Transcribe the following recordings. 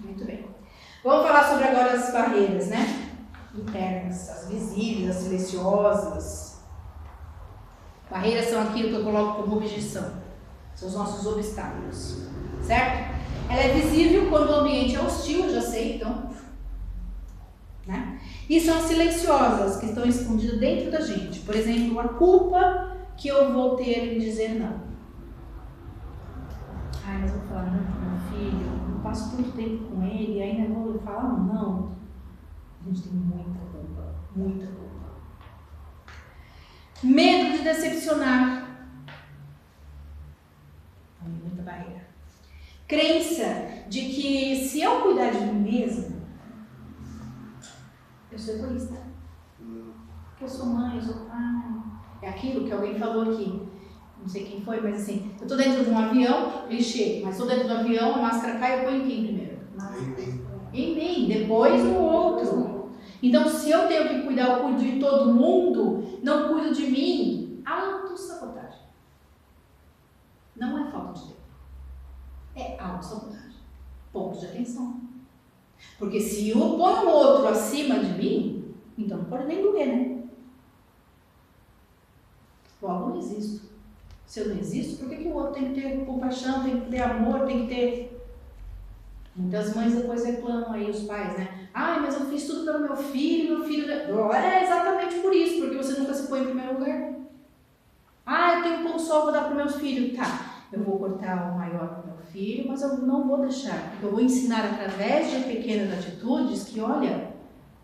Muito bem. Vamos falar sobre agora as barreiras, né? Internas, as visíveis, as silenciosas. Barreiras são aquilo que eu coloco como objeção. São os nossos obstáculos. Certo? Ela é visível quando o ambiente é hostil, eu já sei, então. Né? E são as silenciosas, que estão escondidas dentro da gente. Por exemplo, a culpa que eu vou ter em dizer não. Ai, mas eu vou falar não pro meu filho, eu passo tanto tempo com ele e ainda vou falar não. A gente tem muita culpa, muita culpa. Medo de decepcionar. Muita barreira. Crença de que se eu cuidar de mim mesma, eu sou egoísta. Porque eu sou mãe, eu sou pai. É aquilo que alguém falou aqui. Não sei quem foi, mas assim, eu tô dentro de um avião, clichê, mas tô dentro do avião, a máscara cai, eu ponho quem primeiro? Em mim, depois o outro. Então, se eu tenho que cuidar, eu cuido de todo mundo, não cuido de mim, autossabotagem. Não é falta de tempo. É autossabotagem. Ponto de atenção. Porque se eu ponho o outro acima de mim, então não pode nem doer, né? Logo não existo. Se eu não existo, por que o outro tem que ter compaixão, tem que ter amor, tem que ter... Muitas mães depois reclamam aí, os pais, né? Ai, mas eu fiz tudo pelo meu filho... É exatamente por isso, porque você nunca se põe em primeiro lugar. Ah, eu tenho pão só, vou dar para meus filhos. Tá, eu vou cortar o maior para o meu filho, mas eu não vou deixar, porque eu vou ensinar através de pequenas atitudes que, olha,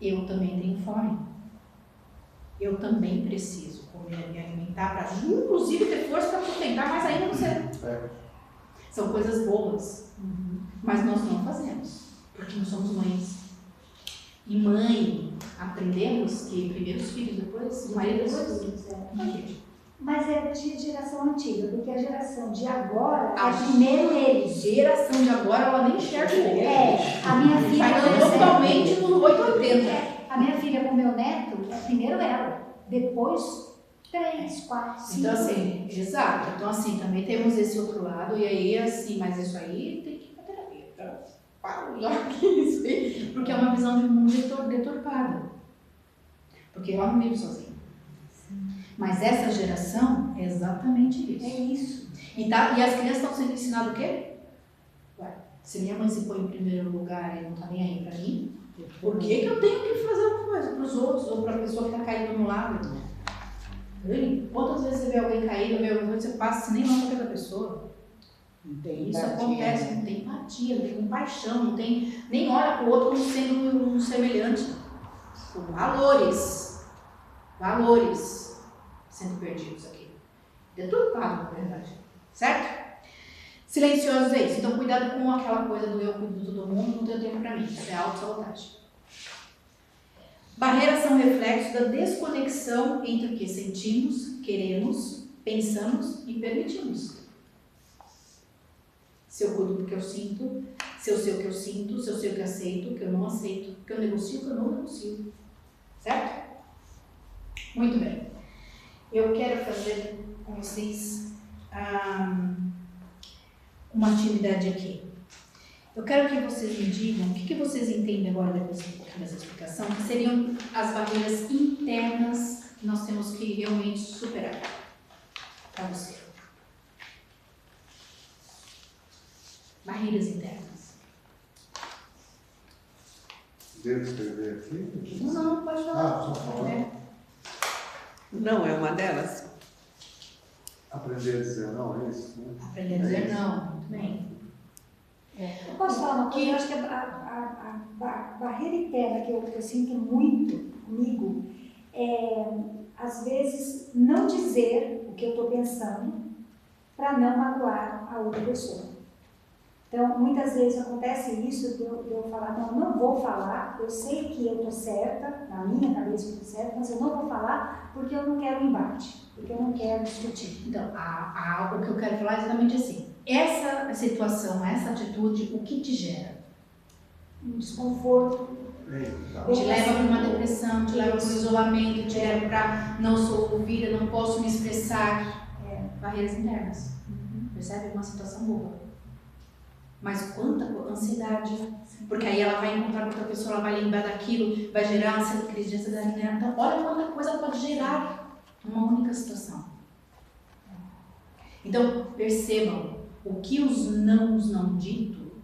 eu também tenho fome. Eu também preciso comer, me alimentar, para inclusive ter força para sustentar, mas ainda você. São coisas boas, mas nós não fazemos, porque nós somos mães. E mãe, aprendemos que primeiro os filhos, depois o marido, depois Mas é de geração antiga, porque a geração de agora é primeiro eles. Geração de agora, ela nem enxerga o outro. A minha filha... Vai totalmente no 880. A minha filha com meu neto, é primeiro ela, depois 3, 4, 5. Então assim, exato. Então assim, também temos esse outro lado, e aí assim, mas isso aí tem que ir pra terapia. Isso aí, porque é uma visão de mundo deturpada. Porque ela não vive sozinha. Mas essa geração é exatamente isso. É isso. E as crianças estão sendo ensinadas o quê? Ué, se minha mãe se põe em primeiro lugar e não está nem aí para mim, por que eu tenho que fazer uma coisa para os outros ou para a pessoa que está caindo no lado? Quantas vezes você vê alguém caído, vê alguma coisa, você passa, você nem nota aquela pessoa. Isso acontece, não tem empatia, não tem compaixão, não tem, nem olha para o outro como sendo um semelhante. Valores sendo perdidos aqui. Deturpado, na verdade. Certo? Silenciosos é isso. Então, cuidado com aquela coisa do eu cuido de todo mundo, não tenho tempo para mim. Isso é autossabotagem. Barreiras são reflexos da desconexão entre o que sentimos, queremos, pensamos e permitimos. Se eu cuido do que eu sinto, se eu sei o que eu sinto, se eu sei o que eu aceito, o que eu não aceito, o que eu negocio, o que eu não negocio. Certo? Muito bem. Eu quero fazer com vocês uma atividade aqui. Eu quero que vocês me digam o que vocês entendem agora, depois de um pouquinho dessa explicação, que seriam as barreiras internas que nós temos que realmente superar para você. Barreiras internas. Devo escrever aqui? Não, pode falar. Só falar. Não, é uma delas. Aprender a dizer não, é isso? Né? Aprender a dizer não, muito bem. Eu posso falar uma coisa? Eu acho que a barreira interna que eu sinto muito comigo é, às vezes, não dizer o que eu estou pensando para não magoar a outra pessoa. Então, muitas vezes acontece isso de eu falar, não vou falar, eu sei que eu estou certa, na minha cabeça eu estou certa, mas eu não vou falar porque eu não quero embate, porque eu não quero discutir. Então, o que eu quero falar é exatamente assim. Essa situação, essa atitude, o que te gera? Um desconforto. Te leva para uma depressão, te leva para um isolamento, te leva para não sou ouvida, não posso me expressar. Barreiras internas. Percebe? Uma situação boa. Mas quanta ansiedade, Porque aí ela vai encontrar com outra pessoa, ela vai lembrar daquilo, vai gerar uma crise de ansiedade nela. Então, olha quanta coisa pode gerar numa única situação. Então, percebam, o que os não dito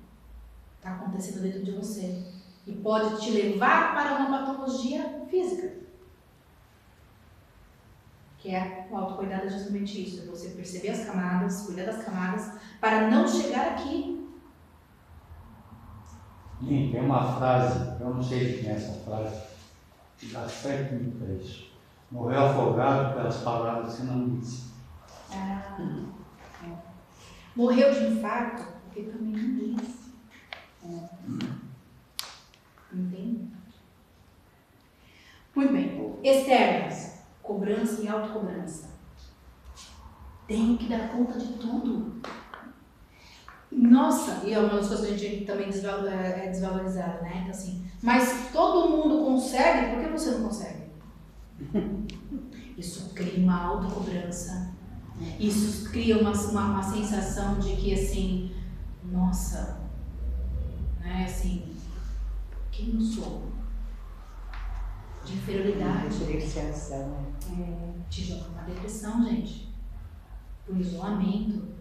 está acontecendo dentro de você. E pode te levar para uma patologia física. Que é o autocuidado, é justamente isso. É você perceber as camadas, cuidar das camadas, para não chegar aqui. Tem uma frase, eu não sei se tem essa frase, que dá certo para isso. Morreu afogado pelas palavras que não disse. Morreu de infarto porque também não disse. Entende? Muito bem. Externas. Cobrança e autocobrança. Tenho que dar conta de tudo. Nossa, e é uma das coisas que a gente também é desvalorizada, né? Então, assim, mas todo mundo consegue, por que você não consegue? Isso cria uma autocobrança. Isso cria uma sensação de que, assim, nossa, né? Assim, quem eu sou? De inferioridade. Diferenciação. Te joga uma depressão, gente. Por isolamento.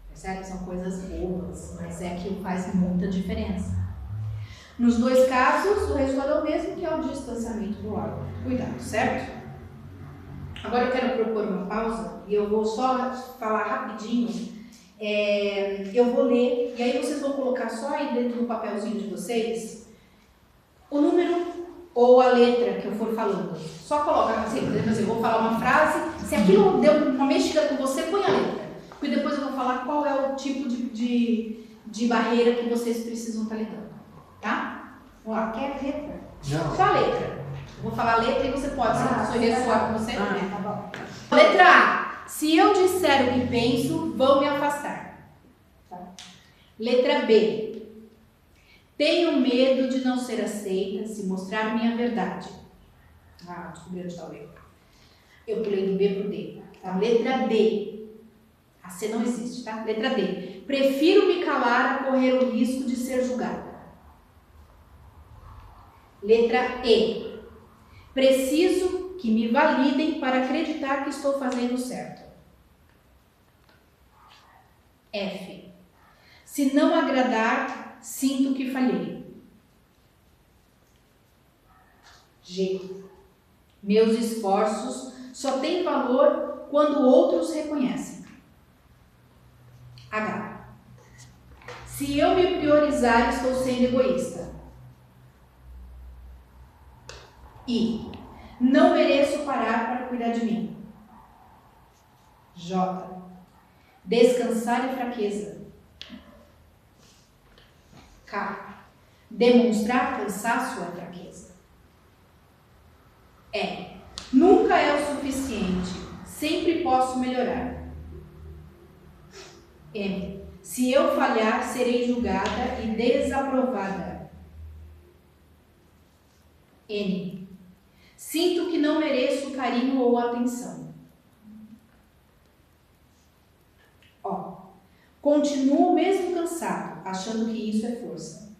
Percebe? São coisas bobas, mas é que faz muita diferença. Nos dois casos, o resultado é o mesmo, que é o distanciamento do autocuidado, certo? Agora eu quero propor uma pausa e eu vou só falar rapidinho. Eu vou ler e aí vocês vão colocar só aí dentro do papelzinho de vocês o número ou a letra que eu for falando. Só coloca assim, por exemplo, eu vou falar uma frase, se aquilo deu uma mexida com você, põe a letra. E depois eu vou falar qual é o tipo de barreira que vocês precisam estar lidando. Tá? Qualquer letra. Não. Só a letra. Eu vou falar a letra e você pode, se ressoar com você. Tá bom. Letra A. Se eu disser o que penso, vão me afastar. Tá. Letra B. Tenho medo de não ser aceita se mostrar minha verdade. Descobri onde está o erro. Eu pulei do B para o D. Tá? Letra D. A C não existe, tá? Letra D. Prefiro me calar a correr o risco de ser julgada. Letra E. Preciso que me validem para acreditar que estou fazendo certo. F. Se não agradar, sinto que falhei. G. Meus esforços só têm valor quando outros reconhecem. H. Se eu me priorizar, estou sendo egoísta. I. Não mereço parar para cuidar de mim. J. Descansar é fraqueza. K. Demonstrar cansaço é fraqueza. E. Nunca é o suficiente. Sempre posso melhorar. M. Se eu falhar, serei julgada e desaprovada. N. Sinto que não mereço carinho ou atenção. O. Continuo mesmo cansado, achando que isso é força.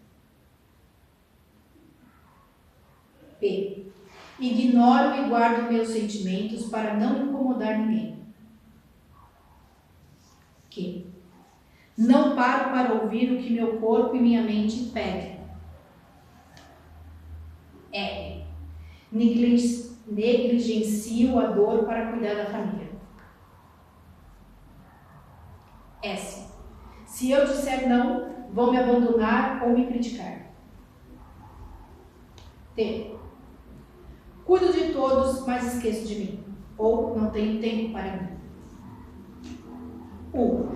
P. Ignoro e guardo meus sentimentos para não incomodar ninguém. Q. Não paro para ouvir o que meu corpo e minha mente pedem. R. Negligencio a dor para cuidar da família. S. Se eu disser não, vão me abandonar ou me criticar. T. Cuido de todos, mas esqueço de mim. Ou não tenho tempo para mim. U.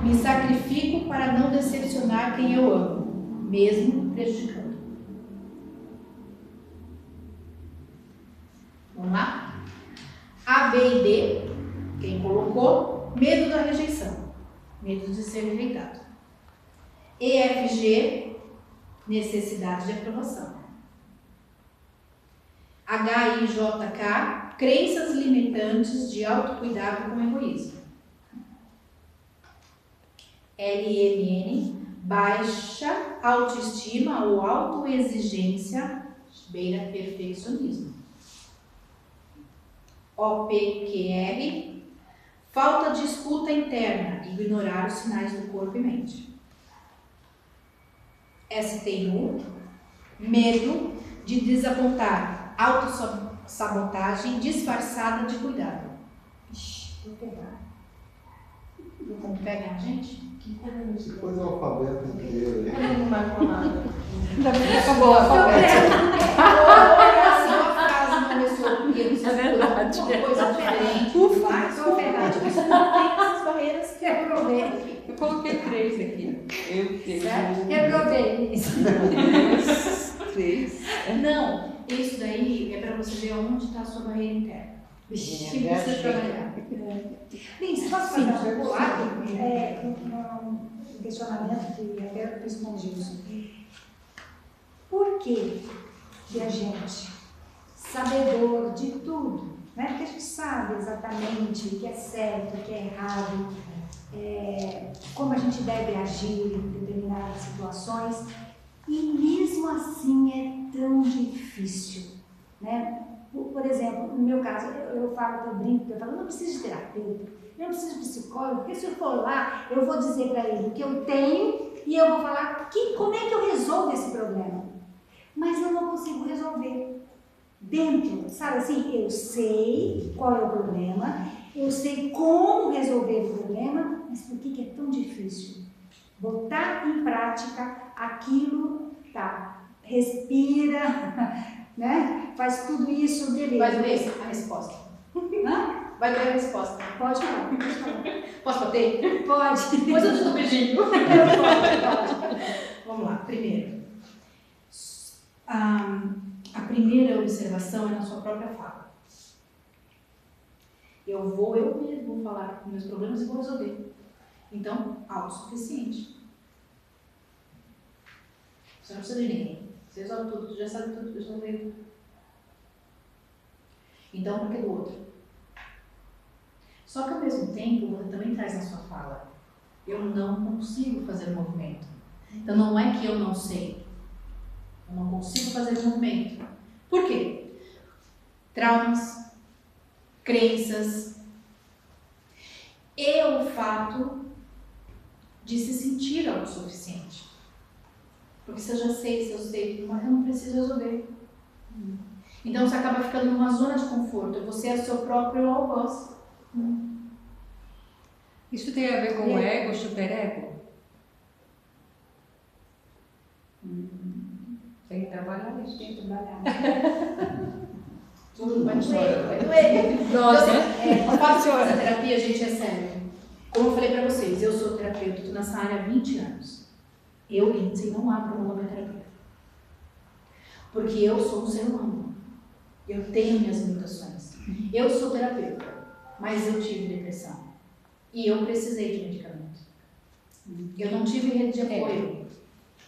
Me sacrifico para não decepcionar quem eu amo, mesmo prejudicando. Vamos lá? A, B e D, quem colocou? Medo da rejeição, medo de ser rejeitado. E, F, G, necessidade de aprovação. H, I, J, K, crenças limitantes de autocuidado com egoísmo. L, M, N, Baixa autoestima ou autoexigência beira perfeccionismo. OPQR, falta de escuta interna, ignorar os sinais do corpo e mente. STU, medo de desapontar, autossabotagem disfarçada de cuidado. Ixi, vou pegar. Como pegar, gente? Depois do alfabeto inteiro aí. Não vai falar nada. Ainda bem que Acabou o alfabeto. Olha assim, uma frase não ressoa porque você verdade. uma coisa diferente. Mas, na verdade, você não tem essas barreiras que eu provei. Eu coloquei 3 aqui. Eu tenho. Certo? reprovei isso. 3. Não, isso daí é para você ver onde está a sua barreira interna. Que precisa trabalhar. Liz, posso fazer uma pergunta? Um questionamento que até respondi isso. Por que a gente, sabedor de tudo, né? Porque a gente sabe exatamente o que é certo, o que é errado, como a gente deve agir em determinadas situações, e mesmo assim é tão difícil, né? Por exemplo, no meu caso, eu brinco, eu não preciso de terapeuta, eu não preciso de psicólogo, porque se eu for lá, eu vou dizer para ele o que eu tenho e eu vou falar como é que eu resolvo esse problema. Mas eu não consigo resolver. Dentro, sabe assim, eu sei qual é o problema, eu sei como resolver o problema, mas por que é tão difícil? Botar em prática aquilo, tá? Respira, né? Faz tudo isso, beleza. Vai doer a resposta. Hã? Vai doer a resposta. Pode falar. Posso bater? Pode. Depois eu te dou um beijinho. Pode. Vamos lá, primeiro. A primeira observação é na sua própria fala. Eu mesmo vou falar com meus problemas e vou resolver. Então, autossuficiente. Você não precisa de ninguém. Você resolve tudo, tu já sabe tudo, tu já resolve tudo. Então, por que do outro? Só que ao mesmo tempo, você também traz na sua fala. Eu não consigo fazer o movimento. Então, não é que eu não sei. Eu não consigo fazer o movimento. Por quê? Traumas, crenças e o fato de se sentir autossuficiente. Porque se eu já sei, se eu sei, mas eu não preciso resolver. Então você acaba ficando numa zona de conforto. Você é o seu próprio algoz. Isso tem a ver com o ego, superego? Tem que trabalhar isso. Tem que trabalhar. Tudo vai doer, vai doer. Nossa, Eu faço essa terapia, gente, é sério. Como eu falei pra vocês, eu sou terapeuta, estou nessa área há 20 anos. Eu, Lindsay, não abro mão da minha terapia. Porque eu sou um ser humano. Eu tenho minhas limitações. Eu sou terapeuta, mas eu tive depressão. E eu precisei de medicamento. Eu não tive rede de apoio.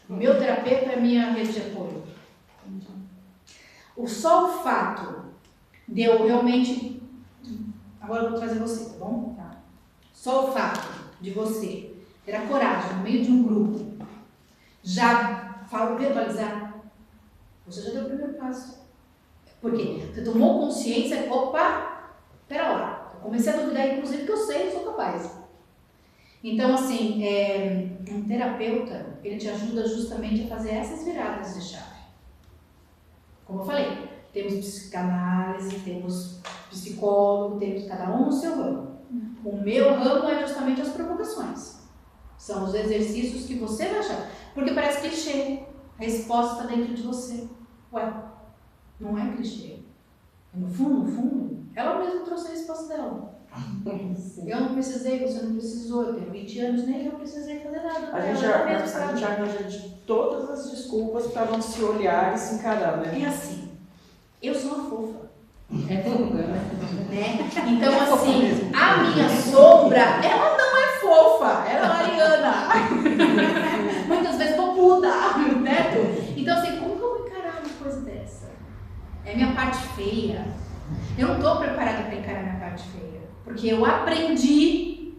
O meu terapeuta é a minha rede de apoio. Só o fato de eu realmente... Agora eu vou trazer você, tá bom? Tá. Só o fato de você ter a coragem, no meio de um grupo, já verbalizar, você já deu o primeiro passo. Por quê? Você tomou consciência, opa, pera lá, eu comecei a duvidar, inclusive, que eu sei, eu sou capaz. Então, assim, um terapeuta, ele te ajuda justamente a fazer essas viradas de chave. Como eu falei, temos psicanálise, temos psicólogo, temos cada um no seu ramo. O meu ramo é justamente as provocações. São os exercícios que você vai achar. Porque parece clichê. A resposta está dentro de você. Ué, não é clichê. No fundo, ela mesma trouxe a resposta dela. Eu não precisei, você não precisou. Eu tenho 20 anos, nem eu precisei fazer nada. A gente já arranja de todas as desculpas para não se olhar e se encarar, né? É assim, eu sou uma fofa. é fuga, né? Então, assim, a minha sombra, ela não é fofa, ela é Mariana. Muitas vezes bocuda, né? Então, assim, como que eu vou encarar uma coisa dessa? É minha parte feia. Eu não estou preparada para encarar minha parte feia, porque eu aprendi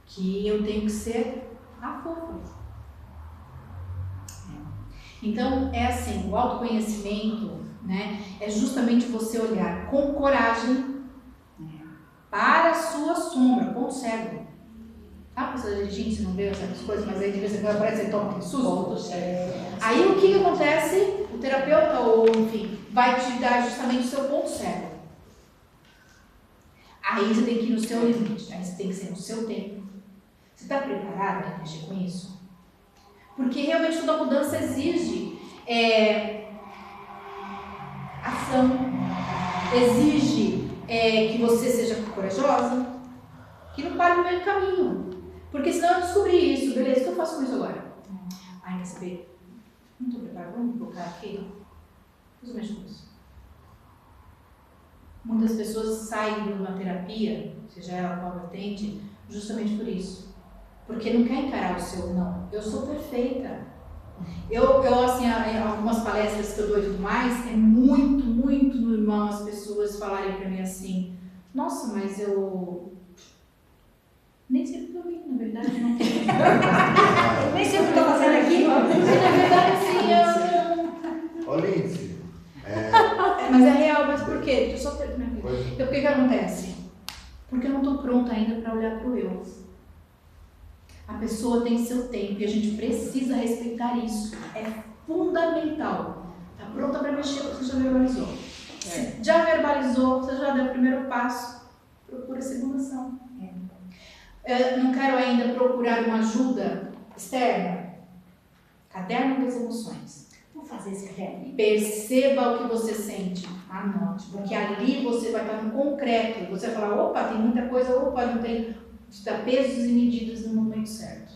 que eu tenho que ser Afofa. Então, é assim, o autoconhecimento, né, é justamente você olhar com coragem para a sua sombra, ponto cego. Ah, pessoa dirigindo, você não vê essas coisas, mas aí de vez em quando aparece e toma aquele susto. Aí o que acontece? O terapeuta, ou enfim, vai te dar justamente o seu ponto cego. Aí você tem que ir no seu limite, aí você tem que ser no seu tempo. Você está preparado para mexer com isso? Porque realmente toda mudança exige ação, exige que você seja corajosa, que não pare no meio do caminho. Porque senão eu descobri isso, beleza, o que eu faço com isso agora? Ai, quer saber? Não estou preparada, vamos colocar aqui. Os meus cursos. Muitas pessoas saem de uma terapia, seja ela qual vertente, justamente por isso. Porque não quer encarar o seu não. Eu sou perfeita. Eu assim, algumas palestras que eu dou e tudo mais, é muito, muito normal as pessoas falarem pra mim assim, nossa, mas eu nem sei o que eu vim, na verdade, não. Nem sei o que eu estou fazendo aqui. Na verdade, assim, Ô, Lindsay, mas é real, mas por quê? Eu só perco minha vida. Pois. Então, o que acontece? Porque eu não estou pronta ainda para olhar para o eu. A pessoa tem seu tempo e a gente precisa respeitar isso. É fundamental. Está pronta para mexer, você já verbalizou. Se já verbalizou, você já deu o primeiro passo, procura a segunda ação. Não quero ainda procurar uma ajuda externa. Caderno das emoções. Vamos fazer esse caderno. Perceba o que você sente, anote, porque ali você vai estar no concreto. Você vai falar, opa, tem muita coisa, opa, não tem. Você dá pesos e medidas no momento certo.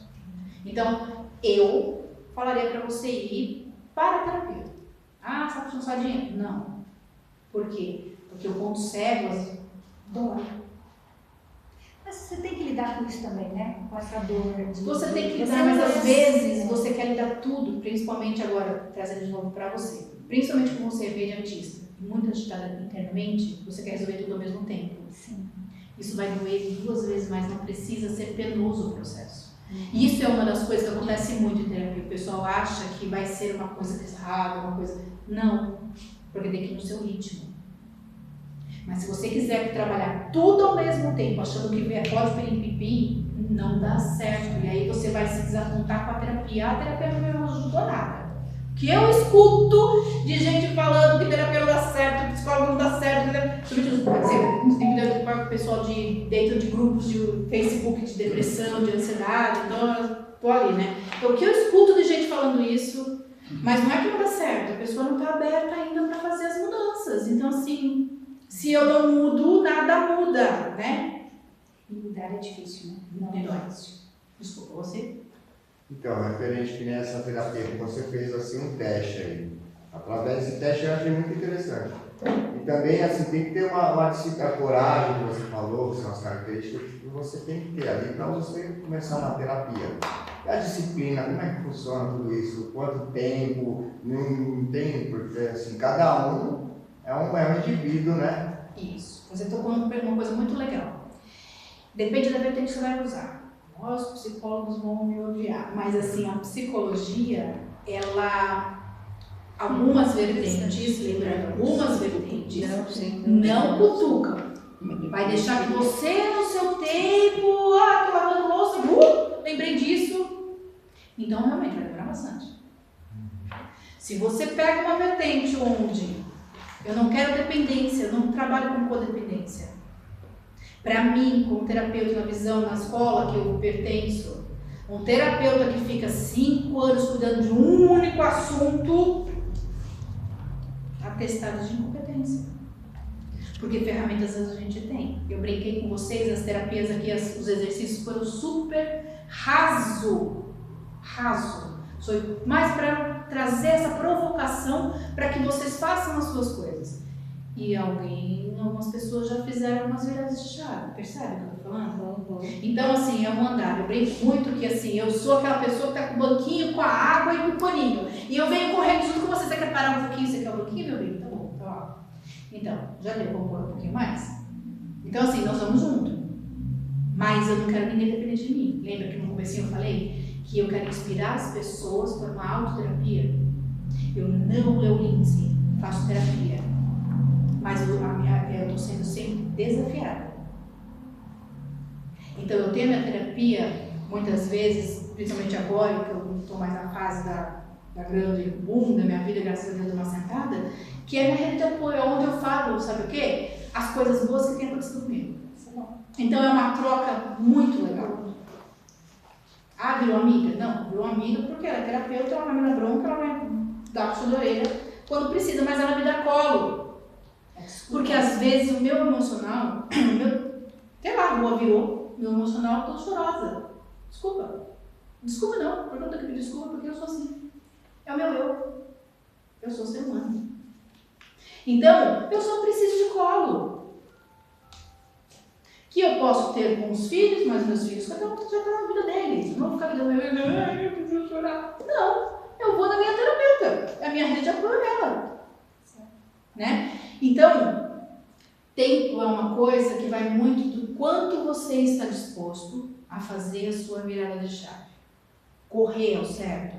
Então, eu falaria para você ir para a terapia. Ah, você está puxando sardinha? Não. Por quê? Porque o ponto cego dói. Mas você tem que lidar com isso também, né? Com essa dor. Você tem que Você lidar, mas não às é vezes assim, você quer lidar tudo, principalmente agora, trazendo de novo para você. Principalmente como você é mediatista, muito agitada internamente, você quer resolver tudo ao mesmo tempo. Sim. Isso vai doer 2 vezes mais, não precisa ser penoso o processo. E isso é uma das coisas que acontece muito em terapia. O pessoal acha que vai ser uma coisa pesada, uma coisa... Não, porque tem que ir no seu ritmo. Mas se você quiser trabalhar tudo ao mesmo tempo, achando que pode pirim-pim, não dá certo. E aí você vai se desapontar com a terapia. A terapia não me ajudou nada. O que eu escuto de gente falando que terapia não dá certo, que psicólogo não dá certo, principalmente o pessoal dentro de grupos de Facebook de depressão, de ansiedade, então eu tô ali, né? Então o que eu escuto de gente falando isso, mas não é que não dá certo, a pessoa não está aberta ainda para fazer as mudanças. Então assim, se eu não mudo, nada muda, né? E mudar é difícil, né? Não é difícil. Desculpa, você? Então, referente que nessa terapia que você fez assim um teste aí. Através desse teste eu achei muito interessante. E também assim, tem que ter uma disciplina, coragem que você falou, que são as características que você tem que ter ali para você começar uma terapia. E a disciplina, como é que funciona tudo isso? Quanto tempo? Não tem, porque assim, cada um é um indivíduo, né? Isso. Você tocou numa coisa muito legal. Depende da vertente que você vai usar. Os psicólogos vão me odiar, mas assim, a psicologia, ela, algumas vertentes, lembrando, algumas vertentes, não cutucam. Vai deixar que você, no seu tempo, tô lavando louça, lembrei disso. Então, realmente, vai demorar bastante. Se você pega uma vertente onde eu não quero dependência, eu não trabalho com codependência. Para mim, como terapeuta na visão na escola que eu pertenço, um terapeuta que fica 5 anos cuidando de um único assunto, atestado de incompetência. Porque ferramentas a gente tem. Eu brinquei com vocês, as terapias aqui, os exercícios foram super raso. Foi mais para trazer essa provocação para que vocês façam as suas coisas. E algumas pessoas já fizeram umas viradas de chave, percebe o que eu tô falando? Então, assim, é um andar. Eu brinco muito que, assim, eu sou aquela pessoa que tá com o banquinho, com a água e com o paninho. E eu venho correndo junto com você. Você quer parar um pouquinho? Você quer um pouquinho, meu bem? Tá bom, tá ó. Então, já deu, vamos pôr um pouquinho mais? Então, assim, nós vamos junto. Mas eu não quero ninguém depender de mim. Lembra que no comecinho eu falei que eu quero inspirar as pessoas para uma autoterapia. Eu não leio Lindsay, faço terapia, mas eu estou sendo sempre desafiada. Então eu tenho minha terapia, muitas vezes, principalmente agora, que eu estou mais na fase da grande boom da minha vida, graças a Deus, de uma sentada, que é minha rede de apoio, onde eu falo, sabe o quê? As coisas boas que tem acontecido comigo. Então é uma troca muito legal. Ah, virou amiga? Não, virou amiga porque ela é terapeuta, ela vai me dar bronca, ela vai dar puxa da orelha quando precisa, mas ela me dá colo. Porque às vezes o meu emocional, sei lá, a rua virou, meu emocional, eu tô chorosa. Desculpa. Desculpa não, porque eu tenho que pedir desculpa porque eu sou assim. É o meu eu. Eu sou ser humano. Então, eu só preciso de colo. Que eu posso ter com os filhos, mas meus filhos cada um já está na vida deles. Não vou ficar me dando eu preciso chorar. Não, eu vou na minha terapeuta. A minha rede de apoio é ela. Né? Então, tempo é uma coisa que vai muito do quanto você está disposto a fazer a sua virada de chave. Correr ao certo?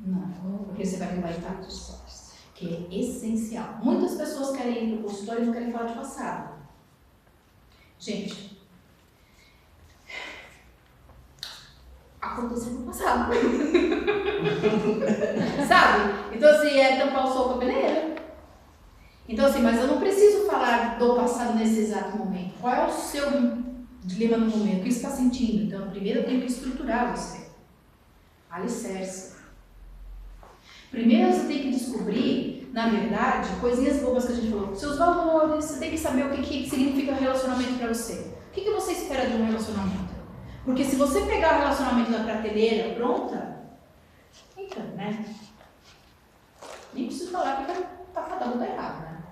Não, porque você vai acabar etapas. Que é essencial. Muitas pessoas querem ir para o consultório e não querem falar de passado. Gente, aconteceu no passado. Sabe? Então assim, é tampar o sol com a peneira. Então assim, mas eu não preciso falar do passado nesse exato momento. Qual é o seu dilema no momento? O que você está sentindo? Então, primeiro eu tenho que estruturar você. Alicerce. Primeiro você tem que descobrir, na verdade, coisinhas bobas que a gente falou. Seus valores, você tem que saber o que significa relacionamento para você. O que você espera de um relacionamento? Porque se você pegar o relacionamento da prateleira pronta, então, né? Nem preciso falar que tá fadado tá errado, né?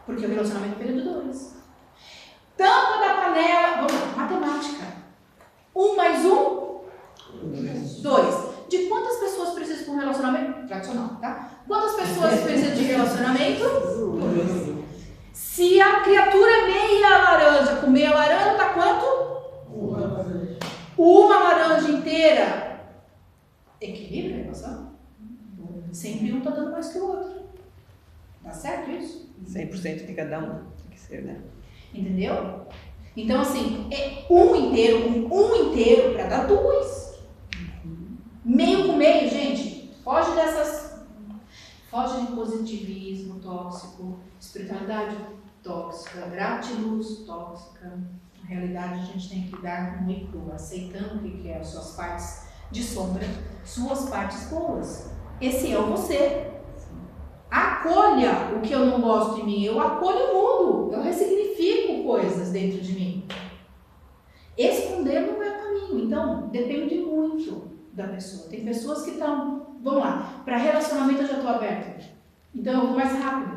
Porque o relacionamento é período 2. Tampa da panela, vamos lá, matemática. 1 mais 1? 2. De quantas pessoas precisam de um relacionamento? Tradicional, tá? Quantas pessoas precisam de relacionamento? 2. Se a criatura é meia laranja, com meia laranja tá quanto? Uma laranja inteira. Equilíbrio a relação? Sempre um tá dando mais que o outro. Tá certo isso? 100% de cada um tem que ser, né? Entendeu? Então assim, é um inteiro para dar 2. Meio com meio, gente, foge de positivismo tóxico, espiritualidade tóxica, gratiluz tóxica. Na realidade, a gente tem que dar no e cru, aceitando o que é as suas partes de sombra, suas partes boas. Esse é o você. Acolha o que eu não gosto em mim, eu acolho o mundo, eu ressignifico coisas dentro de mim. Esconder não é o caminho, então depende muito da pessoa. Tem pessoas que estão, vamos lá, para relacionamento eu já estou aberta, então eu vou mais rápido.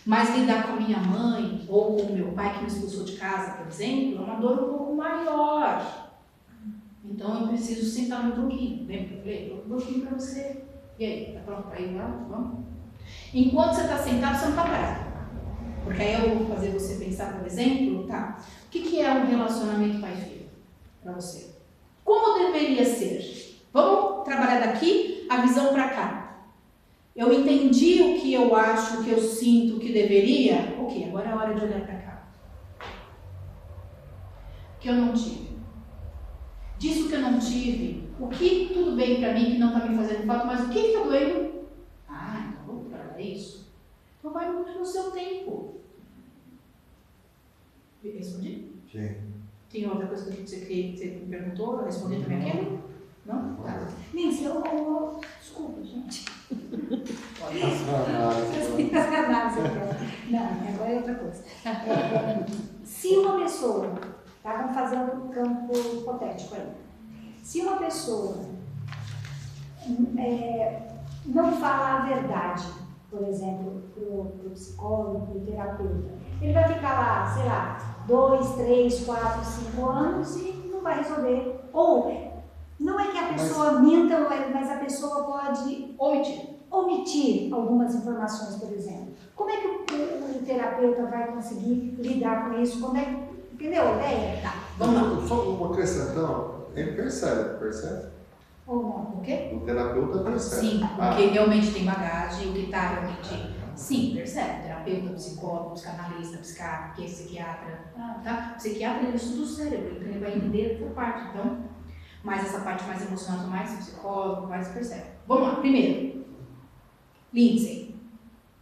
Mas lidar com a minha mãe ou com o meu pai que me expulsou de casa, por exemplo, é uma dor um pouco maior. Então eu preciso sentar no bloquinho. Vem, um bloquinho para você. E aí, tá pronto para ir lá? Vamos? Enquanto você está sentado, você não está parado. Porque aí eu vou fazer você pensar, por exemplo, tá? O que é um relacionamento pai-filho para você? Como deveria ser? Vamos trabalhar daqui, a visão para cá. Eu entendi o que eu acho, o que eu sinto, o que deveria. Ok, agora é a hora de olhar para cá. O que eu não tive? Disso que eu não tive, o que tudo bem para mim que não está me fazendo falta, mas o que está doendo? Ah, então vamos trabalhar isso. Então vai muito no seu tempo. Respondi? Sim. Tem outra coisa que você me perguntou? Eu respondi também aquilo? Não? Tá. Lindsay, desculpa, gente. Pode Não, agora é outra coisa. Se uma pessoa, tá, vamos fazer um campo hipotético aí. Se uma pessoa não fala a verdade, por exemplo, para o psicólogo, para o terapeuta, ele vai ficar lá, sei lá, 2, 3, 4, 5 anos e não vai resolver. Ou, não é que a pessoa minta, mas a pessoa pode omitir algumas informações, por exemplo. Como é que o terapeuta vai conseguir lidar com isso? Entendeu a ideia? Tá, vamos lá. Só uma acrescentando, Ele percebe. Ou não? O quê? O terapeuta percebe. Sim, porque realmente tem bagagem, o que está realmente. Sim, percebe. Terapeuta, psicólogo, psicanalista, psiquiatra. Tá? Psiquiatra ele estuda o cérebro, então ele vai entender essa parte. Então, mas essa parte mais emocional, mais psicólogo, mais percebe. Vamos lá, primeiro. Lindsay.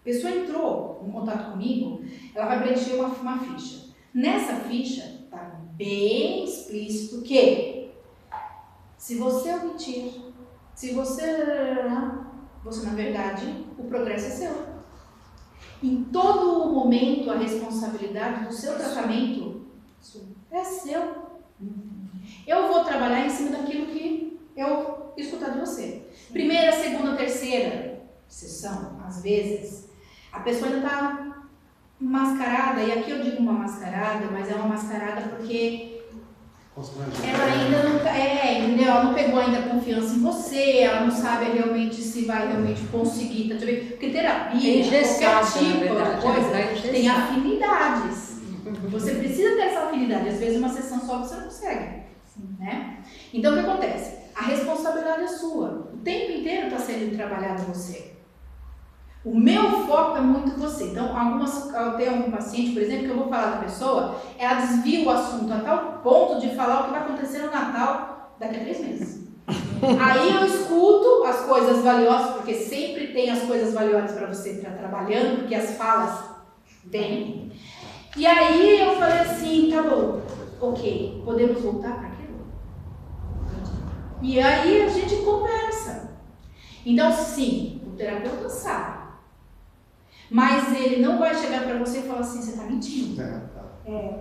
A pessoa entrou em contato comigo, ela vai preencher uma ficha. Nessa ficha está bem explícito que se você omitir, se você na verdade, o progresso é seu. Em todo momento a responsabilidade do seu tratamento é seu. Eu vou trabalhar em cima daquilo que eu escutar de você. Primeira, segunda, terceira sessão, às vezes, a pessoa ainda está mascarada, e aqui eu digo uma mascarada, mas é uma mascarada porque ela ainda não entendeu? Ela não pegou ainda confiança em você, ela não sabe realmente se vai realmente conseguir, tá? Porque terapia, qualquer tipo de coisa, tem afinidades. Você precisa ter essa afinidade, às vezes uma sessão só você não consegue, né? Então o que acontece? A responsabilidade é sua, o tempo inteiro está sendo trabalhado você. O meu foco é muito você. Então, eu tenho algum paciente, por exemplo, que eu vou falar da pessoa, ela desvia o assunto a tal ponto de falar o que vai acontecer no Natal daqui a 3 meses. Aí eu escuto as coisas valiosas, porque sempre tem as coisas valiosas para você estar trabalhando, porque as falas vêm. E aí eu falei assim, tá bom, ok, podemos voltar para aquilo? E aí a gente conversa. Então, sim, o terapeuta sabe. Mas ele não vai chegar para você e falar assim, você está mentindo.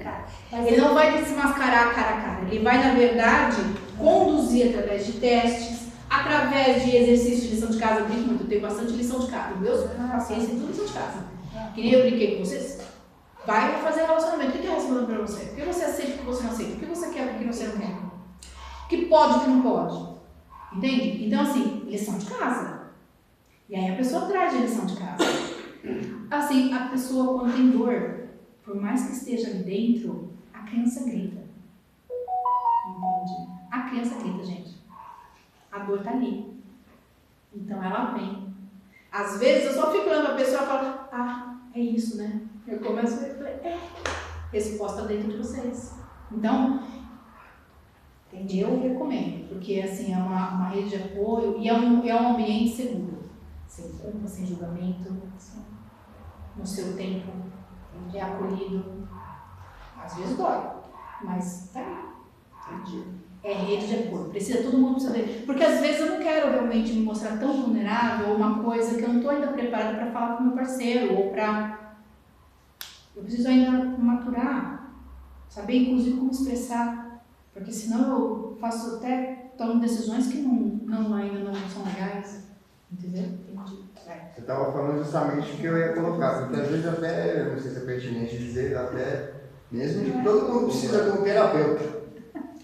Cara. Ele não vai desmascarar cara a cara. Ele vai, na verdade, conduzir através de testes, através de exercícios de lição de casa. Eu brinco muito, eu tenho bastante lição de casa. Meus pacientes têm tudo lição de casa. Que nem eu brinquei com vocês. Vai fazer relacionamento. O que é relacionamento para você? O que você aceita e o que você não aceita? O que você quer e o que você não quer? O que pode e o que não pode? Entende? Então, assim, lição de casa. E aí a pessoa traz de lição de casa. Assim, a pessoa quando tem dor, por mais que esteja ali dentro, a criança grita. Entende? A criança grita, gente. A dor tá ali. Então ela vem. Às vezes eu só fico olhando pra pessoa e falo, é isso, né? Eu começo a falar, resposta dentro de vocês. Então, eu recomendo, porque assim, é uma rede de apoio e é um ambiente seguro. Sem culpa, sem julgamento, no seu tempo, é acolhido. Às vezes dói, mas tá aí. É rede de apoio, todo mundo precisa ver. Porque às vezes eu não quero realmente me mostrar tão vulnerável, uma coisa que eu não estou ainda preparada para falar com o meu parceiro, ou para... Eu preciso ainda maturar, saber inclusive como expressar, porque senão eu tomo decisões que ainda não são legais. Entendeu? Entendi. Você estava falando justamente o que eu ia colocar, porque às vezes até, não sei se é pertinente dizer, até mesmo que todo mundo precisa de um terapeuta.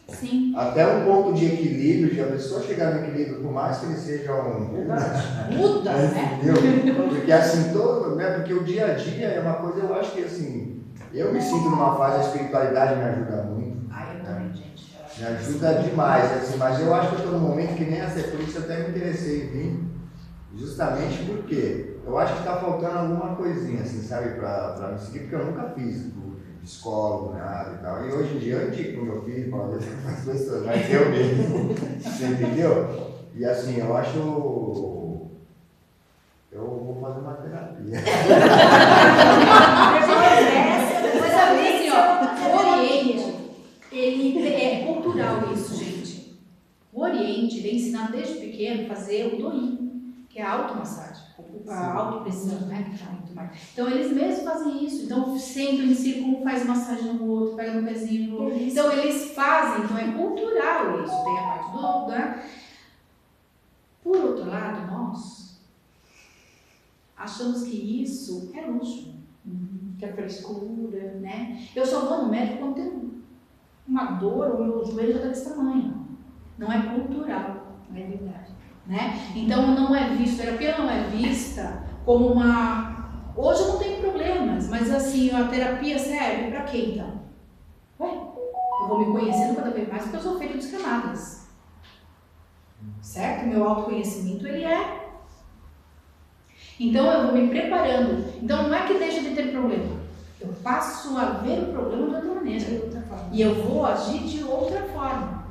Sim. Até um ponto de equilíbrio, de a pessoa chegar no equilíbrio, por mais que ele seja muda, né? Entendeu? Porque assim, porque o dia a dia é uma coisa, eu acho que assim, eu me sinto numa fase, a espiritualidade me ajuda muito. Eu também, gente. Me ajuda demais, assim, mas eu acho que eu estou num momento que nem essa, por isso eu até me interessei em vir. Justamente porque eu acho que está faltando alguma coisinha, assim, sabe, para me seguir, porque eu nunca fiz psicólogo, nada e tal. E hoje em dia eu indico pro meu filho, para ver as pessoas, mas eu mesmo, você entendeu? E assim, eu acho. Eu vou fazer uma terapia. Mas assim, o Oriente, ele é cultural isso, gente. O Oriente, ele é ensinado desde pequeno a fazer o doim, que é a automassagem, a autopressão, né? Então eles mesmos fazem isso, então sentam em círculo, um faz massagem no outro, pega no pezinho no outro. Então eles fazem, então é cultural isso, tem a parte do, né? Por outro lado, nós achamos que isso é luxo, que é frescura, né? Eu só vou no médico quando tenho uma dor, ou meu joelho já está desse tamanho. Não é cultural, não é verdade. Né? Então não é visto, a terapia não é vista como uma... Hoje eu não tenho problemas, mas assim, a terapia serve para quê então? Eu Eu vou me conhecendo cada vez mais porque eu sou feito de camadas. Certo? Meu autoconhecimento, ele é. Então eu vou me preparando. Então não é que deixa de ter problema. Eu passo a ver o problema de outra maneira. E eu vou agir de outra forma.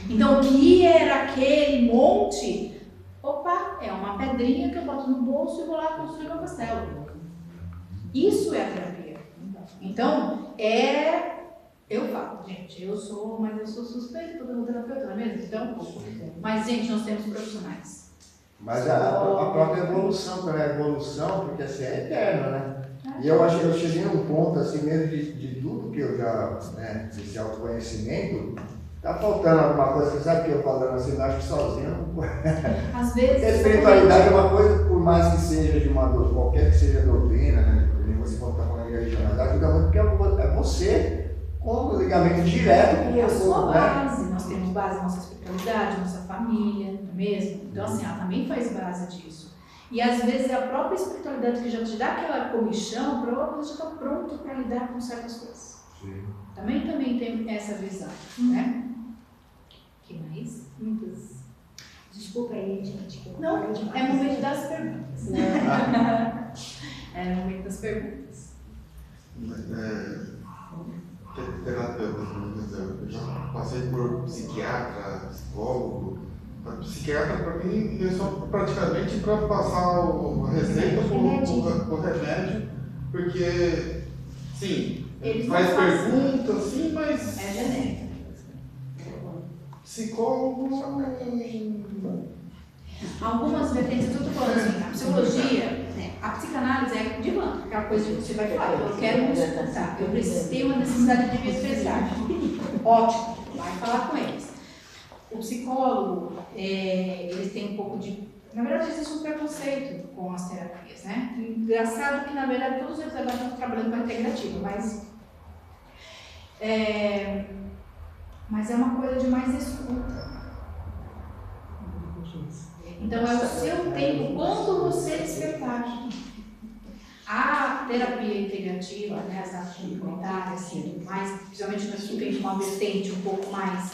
Então o que era aquele monte? Opa, é uma pedrinha que eu boto no bolso e vou lá construir meu castelo. Isso é a terapia. Então, eu falo, gente, eu sou suspeita, todo mundo terapeuta, não é mesmo? Então, mas, gente, nós temos profissionais. Mas a própria evolução também, a evolução, porque assim, é eterna, né? E eu acho que eu cheguei num ponto, assim, mesmo de tudo que eu já, né, desse autoconhecimento, tá faltando alguma coisa, você sabe que eu falando assim, eu acho que sozinho. Às vezes. A espiritualidade é uma coisa, por mais que seja de uma qualquer que seja a doutrina, né? Você está falando de religiosidade, ajuda muito porque é você com o ligamento direto com É a sua né? base. Nós temos base na nossa espiritualidade, nossa família, não é mesmo? Então, assim, ela também faz base disso. E às vezes a própria espiritualidade que já te dá aquela comichão, provavelmente já está pronto para lidar com certas coisas. Sim. Também tem essa visão, né? Que mais? Muitas. Desculpa aí, gente. Que eu Não, falei demais. é momento das perguntas. É momento das perguntas. Terapeuta, eu já passei por psiquiatra, psicólogo. Psiquiatra, para mim, é só praticamente para passar a receita o remédio, porque, sim, Eles faz não fazem. perguntas, sim, mas É genérica. psicólogo. Algumas vertentes, eu estou falando assim, a psicologia, a psicanálise é de van, aquela coisa que você vai falar, eu quero me escutar, eu preciso ter uma necessidade de me expressar. Ótimo, vai falar com eles. O psicólogo, eles têm um pouco de... Na verdade, existe um preconceito com as terapias, né? Engraçado que, na verdade, todos eles agora estão trabalhando com a integrativa, mas é uma coisa de mais escuta. Então, é o seu tempo, quando você despertar. A terapia integrativa, né, as artes complementares, assim, mais, principalmente nós que tem uma vertente um pouco mais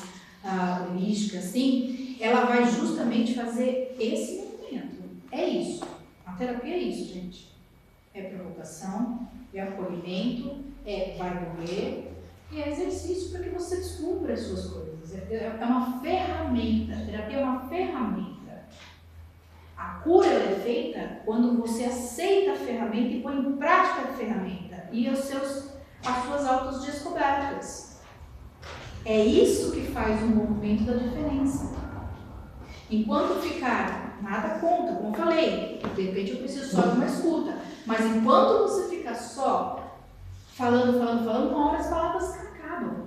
holística, assim, ela vai justamente fazer esse movimento. É isso. A terapia é isso, gente. É provocação, é acolhimento, vai doer, e é exercício para que você descubra as suas coisas. É uma ferramenta. A terapia é uma ferramenta. A cura é feita quando você aceita a ferramenta e põe em prática a ferramenta e as suas autodescobertas. É isso que faz o movimento da diferença. Enquanto ficar nada conta, como eu falei, de repente eu preciso só de uma escuta, mas enquanto você ficar só falando, uma hora as palavras acabam.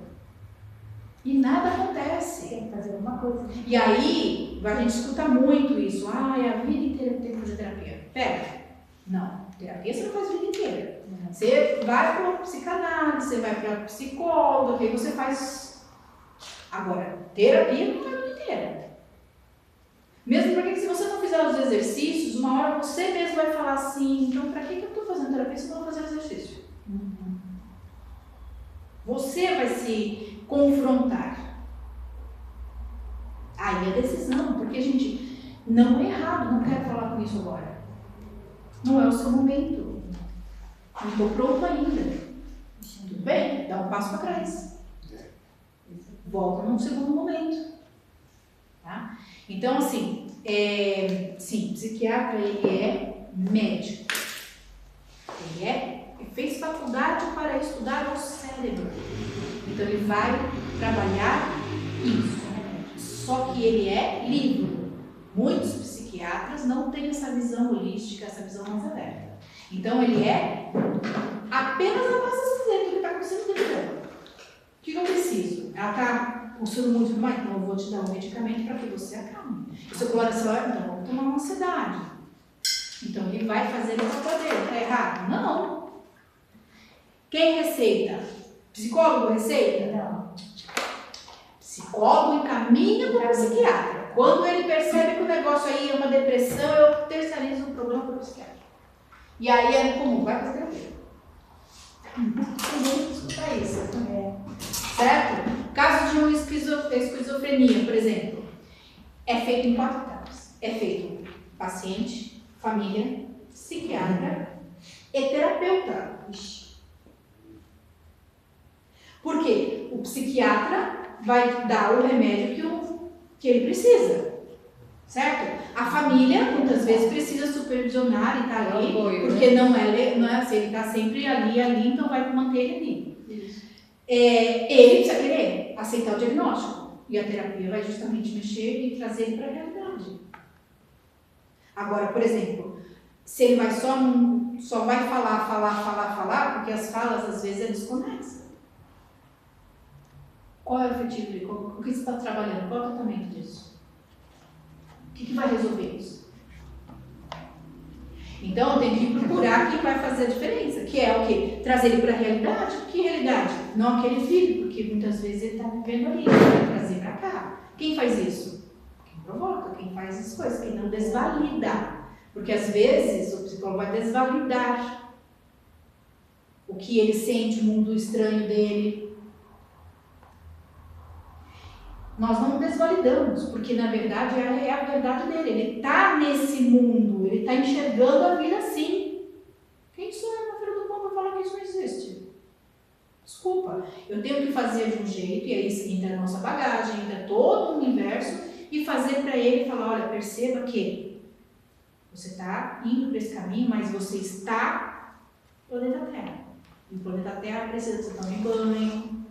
E nada acontece. Tem que fazer alguma coisa. E aí, a gente escuta muito isso. A vida inteira tem que fazer terapia. Pera, não. Terapia você não faz a vida inteira. Você vai para psicanálise, você vai para psicólogo, aí você faz... Agora, terapia não é a vida inteira. Mesmo porque se você não fizer os exercícios, uma hora você mesmo vai falar assim, então para que eu estou fazendo terapia se eu não vou fazer exercício? Você vai se confrontar. Aí é decisão, porque, gente, não é errado, não quero falar com isso agora. Não é o seu momento. Não estou pronto ainda. Tudo bem, dá um passo para trás. Volta num segundo momento. Tá? Então, assim, sim, psiquiatra, ele é médico. Ele fez faculdade para estudar o cérebro. Então ele vai trabalhar isso. Só que ele é livre. Muitos psiquiatras não têm essa visão holística, essa visão mais aberta. Então ele é apenas a base cinzenta do que está acontecendo dentro dela. O que eu preciso? Ela está pulsando muito mais, então eu vou te dar um medicamento para que você acalme. E seu coração então eu vou tomar uma ansiedade. Então ele vai fazer o papel dele. Está errado? Não. Quem receita? Psicólogo receita? Não. Psicólogo encaminha para o psiquiatra. Quando ele percebe que o negócio aí é uma depressão, eu terceirizo o problema para o psiquiatra. E aí é comum, vai fazer terapia. Tem gente que escuta isso. Certo? caso de uma esquizofrenia, por exemplo, é feito em 4 etapas. É feito paciente, família, psiquiatra e terapeuta. Por quê? O psiquiatra vai dar o remédio que ele precisa, certo? A família, muitas vezes, precisa supervisionar e estar ali, porque não é assim, ele está sempre ali, então vai manter ele ali. Ele precisa querer aceitar o diagnóstico, e a terapia vai justamente mexer e trazer ele para a realidade. Agora, por exemplo, se ele vai só vai falar, porque as falas às vezes é desconexa. Qual é o objetivo dele? O que você está trabalhando? Qual é o tratamento disso? O que vai resolver isso? Então, eu tenho que procurar quem vai fazer a diferença, que é o quê? Trazer ele para a realidade. Que realidade? Não aquele filho, porque muitas vezes ele está vivendo ali, ele vai trazer para cá. Quem faz isso? Quem provoca, quem faz as coisas, quem não desvalida. Porque às vezes o psicólogo vai desvalidar o que ele sente, o mundo estranho dele. Nós não desvalidamos, porque na verdade é a verdade dele. Ele está nesse mundo, ele está enxergando a vida assim. Quem sou eu na fila do pão para falar que isso não existe? Desculpa, eu tenho que fazer de um jeito, e aí entra a nossa bagagem, entra todo o universo, e fazer para ele falar, olha, perceba que você está indo para esse caminho, mas você está no planeta Terra. E o planeta Terra precisa que você tome banho,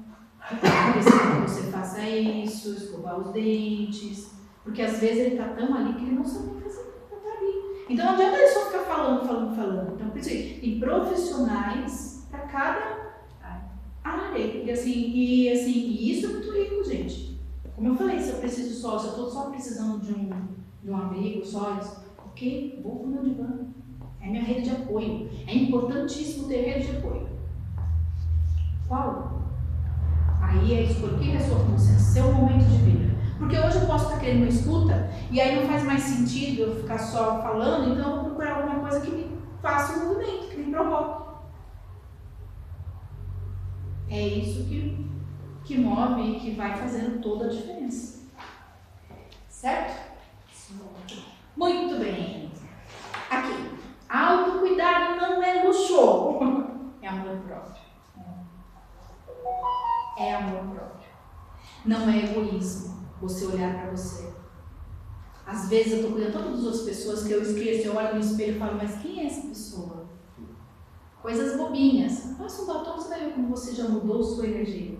precisa que você faça isso, escovar os dentes, porque às vezes ele está tão ali que ele não sabe nem fazer, não está ali. Então não adianta ele só ficar falando. Então, por isso, tem profissionais para cada área. E isso é muito rico, gente. Como eu falei, se eu preciso se eu estou só precisando de um abrigo, ok, vou para o meu divã. É minha rede de apoio. É importantíssimo ter rede de apoio. Qual? Aí é escolher quem é a sua consciência, seu momento de vida. Porque hoje eu posso estar querendo uma escuta e aí não faz mais sentido eu ficar só falando, então eu vou procurar alguma coisa que me faça um movimento, que me provoque. É isso que move e que vai fazendo toda a diferença. Certo? Muito bem. Aqui. Autocuidado não é luxo. É amor próprio. É amor próprio. Não é egoísmo você olhar para você. Às vezes eu estou cuidando tanto das outras pessoas que eu esqueço, eu olho no espelho e falo, mas quem é essa pessoa? Coisas bobinhas. Passa um batom, você vai ver como você já mudou sua energia.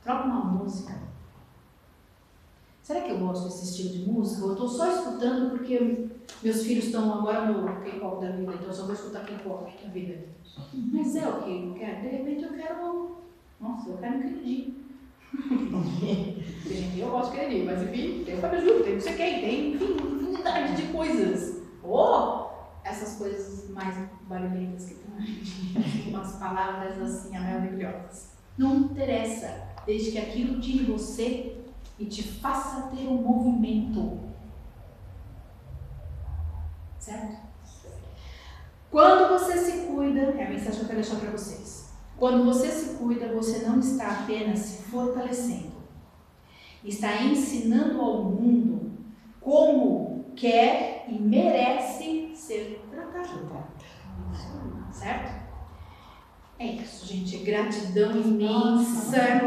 Troca uma música. Será que eu gosto desse estilo de música? Eu estou só escutando porque meus filhos estão agora no K-pop da vida, então eu só vou escutar K-pop da vida. Mas é o que eu quero? De repente eu quero... Nossa, eu quero um Kennedy. Eu gosto de Kennedy, mas enfim, tem o Fábio Júnior, tem não sei quem, tem, enfim, infinidade de coisas. Essas coisas mais barulhentas que tem umas palavras assim maravilhosas. Não interessa, desde que aquilo tire você e te faça ter um movimento. Certo? Quando você se cuida, é a mensagem que eu quero deixar para vocês. Quando você se cuida, você não está apenas se fortalecendo, está ensinando ao mundo como quer e merece ser tratado. Certo? É isso, gente. Gratidão imensa.